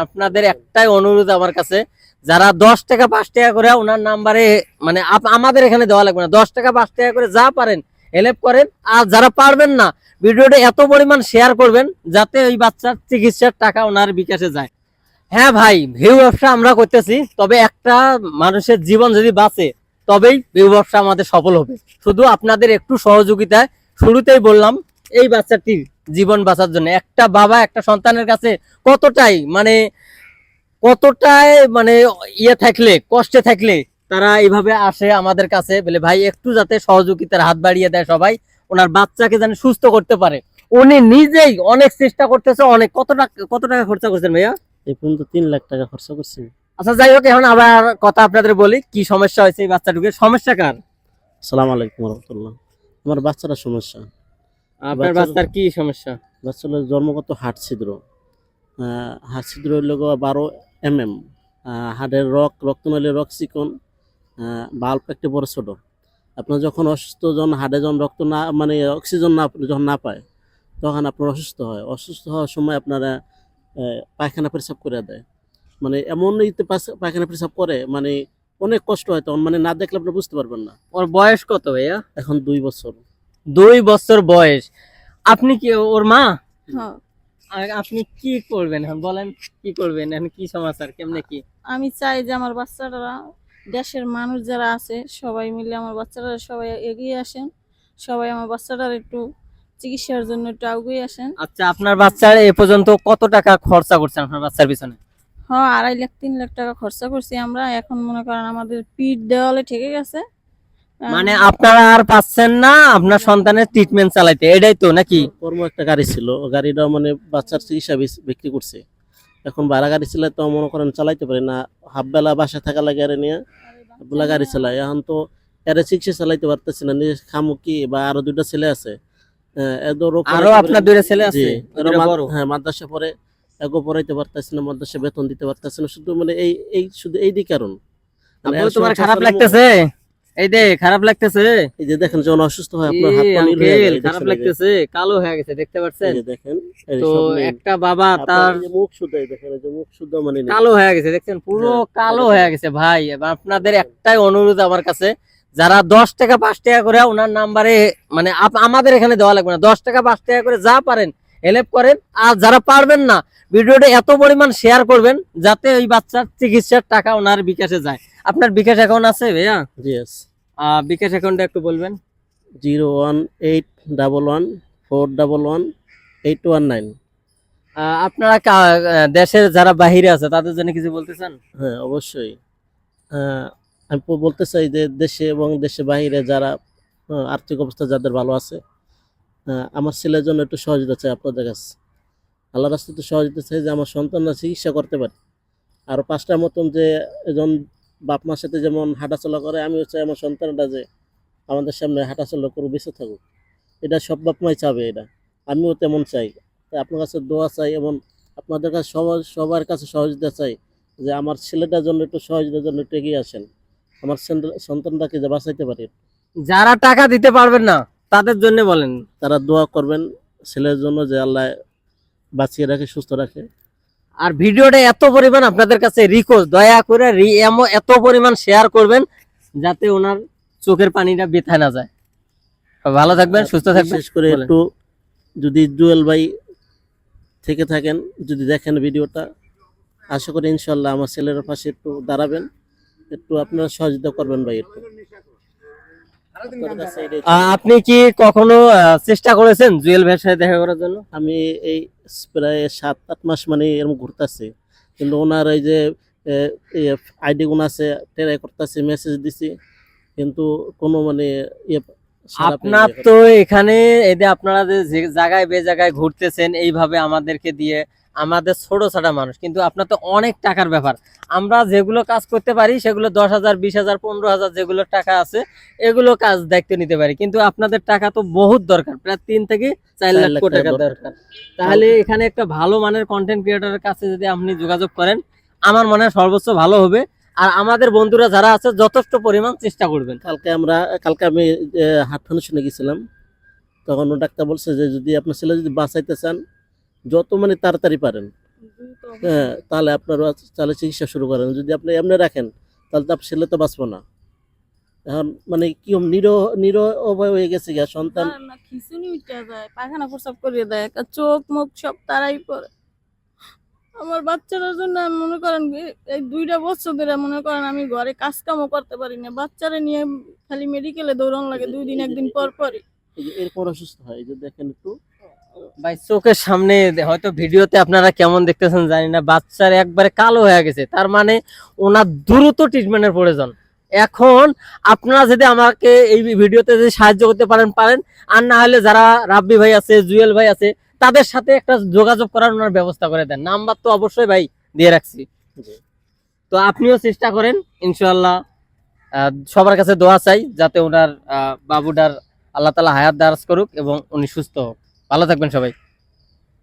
আপনাদের একটাই অনুরোধ আমার কাছে, যারা 10 টাকা 5 টাকা করে ওনার নাম্বারে মানে আমাদের এখানে দেওয়া লাগবে না, 10 টাকা 5 টাকা করে যা পারেন হেল্প করেন। আর যারা পারবেন না, ভিডিওটা এত পরিমাণ শেয়ার করবেন যাতে ওই বাচ্চার চিকিৎসার টাকা ওনার বিকাশে যায়। হ্যাঁ ভাই, ভিউ ব্যবসা আমরা করতেছি, তবে একটা মানুষের জীবন যদি বাঁচে তবেই ভিউ ব্যবসা আমাদের সফল হবে। শুধু আপনাদের একটু সহযোগিতায়, শুরুতেই বললাম এই বাচ্চাটির জীবন বাঁচার জন্য একটা বাবা একটা সন্তানের কাছে কতটাই ইয়ে থাকলে, কষ্টে থাকলে তারা এইভাবে আসে আমাদের কাছে বলে ভাই একটু যাতে সহযোগিতার হাত বাড়িয়ে দেয় সবাই, ওনার বাচ্চাকে যেন সুস্থ করতে পারে। উনি নিজেই অনেক চেষ্টা করতেছে, অনেক কত টাকা খরচা করছেন ভাইয়া? এই পর্যন্ত 3 লাখ টাকা খরচা করছি। আচ্ছা যাই হোক, এখন আবার কথা আপনাদের বলি কি সমস্যা হয়েছে এই বাচ্চাটুকে। সমস্যা কার? আসসালামু আলাইকুম রহমতুল্লাহ। আমার বাচ্চাটা সমস্যা। আপনার বাচ্চার কি সমস্যা? বাচ্চার জন্মগত হাড় ছিদ্র। হাড় ছিদ্র হইল 12 mm। হাড়ের রক্তনালীর রক চিকন, বাল্ব একটু বড় ছোট। আপনার যখন অসুস্থ, যখন হাড়ে যখন রক্ত না মানে অক্সিজেন যখন না পায়, তখন আপনার অসুস্থ হয়। অসুস্থ হওয়ার সময় আপনারা পায়খানা পেশাব করে দেয়, মানে এমন পায়খানা পেশাব করে, মানে অনেক কষ্ট হয় তখন, মানে না দেখলে আপনি বুঝতে পারবেন না। ওর বয়স কত ভাইয়া? এখন 2 বছর। 2 বছর বয়স। আপনি কি ওর মা? হ্যাঁ, আর আপনি কি করবেন এখন বলেন, কি করবেন এখন, কি সমাচার, কেমনে কি? আমি চাই যে আমার বাচ্চারা, দেশের মানুষ যারা আছে সবাই মিলে আমার বাচ্চারা সবাই এগিয়ে আসেন, সবাই আমার বাচ্চাটার একটু চিকিৎসার জন্য একটু এগিয়ে আসেন। আচ্ছা, আপনার বাচ্চার এ পর্যন্ত কত টাকা খরচা করছেন আপনার বাচ্চার পিছনে? হ্যাঁ, 2.5 লাখ 3 লাখ টাকা খরচা করছি আমরা। এখন মনে করেন আমাদের পিঠ দেওয়ালে ঠেকে গেছে। মানে আপনারা আর পাচ্ছেন না আপনার সন্তানের ট্রিটমেন্ট চালাইতে, এটাই তো নাকি? কর্ম একটা গাড়ি ছিল, গাড়িটা মানে বাচ্চার চিকিৎসা বিক্রি করছে। এখন ভাড়া গাড়ি ছিল তো মনে করেন চালাইতে পারি না, হাফ বেলা বাসায় থাকা লাগে আরে নিয়ে বেলা গাড়ি চালাই। এখন তো এরা চিকিৎসা চালাইতে পারতেছি না, নিজে খামু কি, বা আরো 2টা ছেলে আছে। আরো আপনার 2 ছেলে আছে? হ্যাঁ, মাদ্রাসা পরে এগো পড়াইতে পারতেছি না, মাদ্রাসা বেতন দিতে পারতেছি না, শুধু মানে শুধু এই কারণ। মানে তোমার খারাপ লাগতেছে? এই দে খারাপ লাগতেছে, এই যে দেখেন যখন অসুস্থ হয় আপনার হাত পা নীল হয়ে যায়, খারাপ লাগতেছে, কালো হয়ে গেছে, দেখতে পাচ্ছেন? এই যে দেখেন, এই তো সব নীল। একটা বাবা তার আপনার এই যে মুখ শুদ্ধ, এই দেখেন, এই যে মুখ শুদ্ধ মানে নীল। কালো হয়ে গেছে, দেখছেন পুরো হ্যাঁ, কালো হয়ে গেছে ভাই। এবার আপনাদের একটাই অনুরোধ আমার কাছে, যারা 10 টাকা 5 টাকা করে ওনার নাম্বারে মানে আমাদের এখানে দেওয়া লাগবে না, 10 টাকা 5 টাকা করে যা পারেন হেল্প করেন। আর যারা পারবেন না, ভিডিওটা এত পরিমাণ শেয়ার করবেন যাতে ওই বাচ্চার চিকিৎসার টাকা ওনার বিকাশে যায়। আপনার বিকাশ অ্যাকাউন্ট আছে ভাইয়া? জি আছে। বিকাশ অ্যাকাউন্টটা একটু বলবেন। 01811411819। আপনারা দেশের যারা বাহিরে আছে তাদের জন্য কিছু বলতে চান? হ্যাঁ, অবশ্যই। আমি বলতে চাই যে দেশে এবং দেশে বাইরে যারা আর্থিক অবস্থা যাদের ভালো আছে, আমার ছেলের জন্য একটু সহযোগিতা চাই আপনাদের কাছে। আল্লাহর রাস্তায় একটু সহযোগিতা চাই যে আমার সন্তানরা চিকিৎসা করতে পারে। আরও 5টার মতন যে একজন বাপ মার সাথে যেমন হাঁটাচলা করে, আমিও চাই আমার সন্তানরা যে আমাদের সামনে হাঁটাচলা করে বেঁচে থাকুক। এটা সব বাপ মাই চাবে, এটা আমিও তেমন চাই। তাই আপনার কাছে দোয়া চাই এবং আপনাদের কাছে সবার কাছে সহযোগিতা চাই যে আমার ছেলেটার জন্য একটু সহযোগিতার জন্য একটু এগিয়ে আসেন, আমার সন্তানটাকে যে বাঁচাইতে পারে। যারা টাকা দিতে পারবেন না তাদের জন্য বলেন, তারা দোয়া করবেন ছেলের জন্য যে আল্লাহ বাঁচিয়ে রাখে, সুস্থ রাখে। আর ভিডিওটা এত পরিমাণ আপনাদের কাছে রিকোয়েস্ট, দয়া করে এত পরিমাণ শেয়ার করবেন যাতে ওনার চোখের পানিটা বেথায় না যায়। ভালো থাকবেন, সুস্থ থাকবেন। বিশেষ করে একটু যদি জুয়েল ভাই থেকে থাকেন, যদি দেখেন ভিডিওটা, আশা করি ইনশাল্লাহ আমার ছেলের পাশে একটু দাঁড়াবেন, একটু আপনারা সহযোগিতা করবেন ভাই একটু। আপনি কি কখনো চেষ্টা করেছেন জুয়েল ভাইয়ের সাথে দেখা করার জন্য? আমি এই প্রায় 7-8 মাস মানে এরকম ঘুরতেছি, কিন্তু ওনার এই যে আইডি গুণ আছে, ট্রাই করতেছি, মেসেজ দিছি, কিন্তু কোনো মানে আপনার তো এখানে এদের আপনারা যে জায়গায় জায়গায় ঘুরতেছেন এইভাবে আমাদেরকে দিয়ে, আমাদের ছোট ছোট মানুষ, কিন্তু আপনার তো অনেক টাকার ব্যাপার। আমরা যেগুলো কাজ করতে পারি সেগুলো 10,000 20,000 15,000 যেগুলো টাকা আছে এগুলো কাজ দায়িত্ব নিতে পারি, কিন্তু আপনাদের টাকা তো বহুত দরকার, প্রায় 3 থেকে 4 লক্ষ টাকা দরকার। তাহলে এখানে একটা ভালো মানের কন্টেন্ট ক্রিয়েটরের কাছে যদি আপনি যোগাযোগ করেন আমার মনে হয় সর্বোচ্চ ভালো হবে। আর আমাদের বন্ধুরা যারা আছে যথেষ্ট পরিমাণ চেষ্টা করবেন। কালকে আমি হার্ট ফাউন্ডেশনে গেছিলাম, তখন ও ডাক্তার বলছে যে যদি আপনার ছেলে যদি বাঁচাইতে চান, যত মানে তাড়াতাড়ি পারেন তাহলে আপনারা তাহলে চিকিৎসা শুরু করেন। যদি আপনি এমনি রাখেন তাহলে তো আপনার ছেলে তো বাঁচবো না। এখন মানে কি নিরয় হয়ে গেছে গা সন্তান। না খিচুনি উঠে যায়, পায়খানা প্রসাব করে দেয়, চোখ মুখ সব তারাই পড়ে। আমার বাচ্চাটার জন্য আমি মনে করেন এই 2টা বছর ধরে মনে করেন আমি ঘরে কাজ কামও করতে পারি না, বাচ্চারা নিয়ে খালি মেডিকেলে দৌড়ানো লাগে 2 দিন 1 দিন পর পরই। এই যে এরপর অসুস্থ হয়, এই যে দেখেন একটু ভাই চোখের সামনে হয়তো ভিডিওতে আপনারা কেমন দেখতেছেন জানি না, বাচ্চার একবারে কালো হয়ে গেছে, তার মানে ওনার দ্রুত ট্রিটমেন্টের প্রয়োজন। এখন আপনারা যদি আমাকে এই ভিডিওতে যদি সাহায্য করতে পারেন পারেন, আর না হলে যারা রাব্বি ভাই আছে, জুয়েল ভাই আছে, তাদের সাথে একটা যোগাযোগ করার ওনার ব্যবস্থা করে দেন। নাম্বার তো অবশ্যই ভাই দিয়ে রাখছি, জি। তো আপনিও চেষ্টা করেন ইনশাআল্লাহ। সবার কাছে দোয়া চাই যাতে ওনার বাবুটার আল্লাহ তাআলা হায়াত দারাজ করুক এবং উনি সুস্থ হোক। ভালো থাকবেন সবাই।